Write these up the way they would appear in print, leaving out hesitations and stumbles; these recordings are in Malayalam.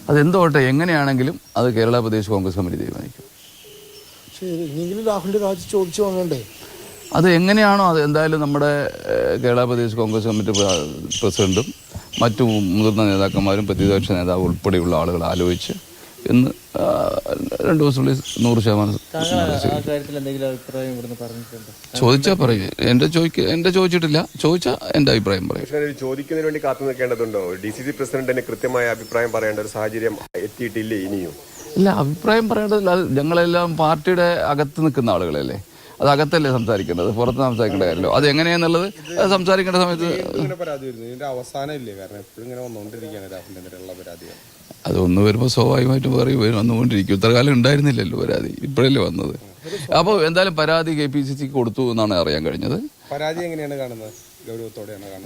അതെന്തോട്ടെ, എങ്ങനെയാണെങ്കിലും അത് കേരള പ്രദേശ് കോൺഗ്രസ് കമ്മിറ്റി തീരുമാനിക്കും. ഇനിയെങ്കിലും രാഹുലിന്റെ രാജി ചോദിച്ചു വാങ്ങണ്ടേ? അത് എങ്ങനെയാണോ അത് എന്തായാലും നമ്മുടെ കേരള പ്രദേശ് കോൺഗ്രസ് കമ്മിറ്റി പ്രസിഡന്റും മറ്റു മുതിർന്ന നേതാക്കന്മാരും പ്രതിപക്ഷ നേതാവ് ഉൾപ്പെടെയുള്ള ആളുകൾ ആലോചിച്ച് ഇന്ന് 2 ദിവസത്തിനുള്ളിൽ 100% ചോദിച്ചാൽ പറയും. എന്റെ ചോദിച്ചിട്ടില്ല, ചോദിച്ചാൽ എന്റെ അഭിപ്രായം പറയും. ചോദിക്കുന്നതിന് വേണ്ടി കാത്തു നിൽക്കേണ്ടതുണ്ടോ? DCC പ്രസിഡന്റിന് കൃത്യമായ അഭിപ്രായം പറയേണ്ട ഒരു സാഹചര്യം എത്തിയിട്ടില്ലേ ഇനിയും? ഇല്ല, അഭിപ്രായം പറയേണ്ടതില്ല. അത് ഞങ്ങളെല്ലാം പാർട്ടിയുടെ അകത്ത് നിൽക്കുന്ന ആളുകളല്ലേ, അത് അകത്തല്ലേ സംസാരിക്കേണ്ടത്, പുറത്ത് സംസാരിക്കേണ്ട കാര്യമല്ലോ. അത് എങ്ങനെയാന്നുള്ളത് സംസാരിക്കേണ്ട സമയത്ത് അത് ഒന്ന് വരുമ്പോൾ സ്വാഭാവികമായിട്ടും പറയും വന്നുകൊണ്ടിരിക്കും. ഇത്ര കാലം ഉണ്ടായിരുന്നില്ലല്ലോ പരാതി, ഇപ്പോഴല്ലേ വന്നത്. അപ്പോൾ എന്തായാലും പരാതി KPCC കൊടുത്തു എന്നാണ് അറിയാൻ കഴിഞ്ഞത്. പരാതി എങ്ങനെയാണ് കാണുന്നത്?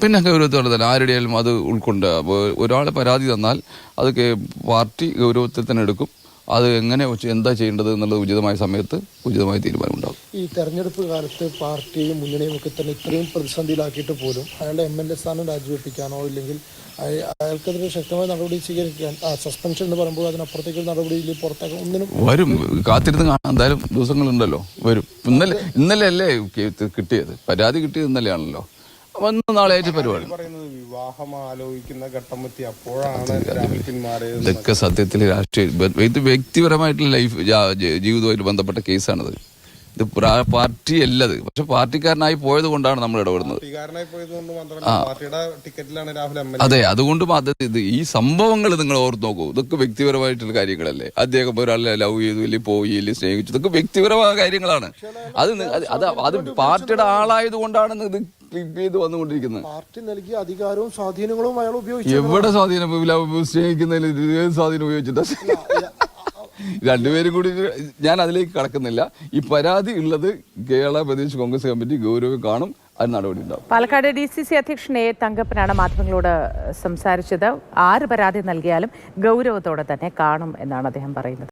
പിന്നെ ഗൗരവത്തോടെ തന്നെ ആരുടെയാലും അത് ഉൾക്കൊണ്ട് ഒരാൾ പരാതി തന്നാൽ അത് പാർട്ടി ഗൗരവത്തിൽ തന്നെ എടുക്കും. അത് എങ്ങനെ എന്താ ചെയ്യേണ്ടത് എന്നുള്ളത് ഉചിതമായ സമയത്ത് ഉചിതമായ തീരുമാനമുണ്ടാകും. ഈ തെരഞ്ഞെടുപ്പ് കാലത്ത് പാർട്ടിയും മുന്നണിയും ഒക്കെ തന്നെ ഇത്രയും പ്രതിസന്ധിയിലാക്കിയിട്ട് പോലും അയാളുടെ MLA സ്ഥാനം രാജിവെപ്പിക്കാനോ ഇല്ലെങ്കിൽ അയാൾക്കെതിരെ ശക്തമായ നടപടി സ്വീകരിക്കാൻ, സസ്പെൻഷൻ എന്ന് പറയുമ്പോൾ അതിനപ്പുറത്തേക്ക് നടപടിയിൽ പുറത്താക്കാൻ ഒന്നിനും വരും. കാത്തിരുന്ന് കാണാൻ എന്തായാലും ദിവസങ്ങളുണ്ടല്ലോ, വരും. ഇന്നലെ അല്ലേ കിട്ടിയത്, പരാതി കിട്ടിയത് ഇന്നലെയാണല്ലോ. വന്ന് നാളെ ആയിട്ട് പരിപാടി. വിവാഹം ആലോചിക്കുന്ന ഘട്ടമെത്തി അപ്പോഴാണ് പിന്മാറിയത്. ഇതൊക്കെ സത്യത്തിൽ രാഷ്ട്രീയ ഇത് വ്യക്തിപരമായിട്ടുള്ള ജീവിതവുമായിട്ട് ബന്ധപ്പെട്ട കേസാണിത്. ഇത് പാർട്ടി അല്ലത്, പക്ഷെ പാർട്ടിക്കാരനായി പോയത് കൊണ്ടാണ് നമ്മൾ ഇടപെടുന്നത്. അതെ, അതുകൊണ്ട് ഇത് ഈ സംഭവങ്ങൾ നിങ്ങൾ ഓർത്ത് നോക്കൂ. ഇതൊക്കെ വ്യക്തിപരമായിട്ടുള്ള കാര്യങ്ങളല്ലേ. അദ്ദേഹം ഒരാളെ ലവ് ചെയ്തു, ഇല്ലെങ്കിൽ പോയി, ഇല്ലെങ്കിൽ സ്നേഹിച്ചു, ഇതൊക്കെ വ്യക്തിപരമായ കാര്യങ്ങളാണ്. അത് പാർട്ടിയുടെ ആളായത് കൊണ്ടാണ് ഇത് ക്ലിപ്പ് ചെയ്ത് വന്നുകൊണ്ടിരിക്കുന്നത്. പാർട്ടി നൽകിയ അധികാരവും സ്വാധീനങ്ങളും അയാൾ ഉപയോഗിച്ചു. എവിടെ സ്വാധീനം? സ്നേഹിക്കുന്നതിൽ സ്വാധീനം ഉപയോഗിച്ചിട്ടാ? രണ്ടുപേരും കൂടി ഞാൻ അതിലേക്ക് കടക്കുന്നില്ല. ഈ പരാതി ഉള്ളത് കേരള പ്രദേശ് കോൺഗ്രസ് കമ്മിറ്റി ഗൗരവം കാണും, അത് നടപടി ഉണ്ടാവും. പാലക്കാട് DCC അധ്യക്ഷൻ A. തങ്കപ്പനാണ് മാധ്യമങ്ങളോട് സംസാരിച്ചത്. ആര് പരാതി നൽകിയാലും ഗൗരവത്തോടെ തന്നെ കാണും എന്നാണ് അദ്ദേഹം പറയുന്നത്.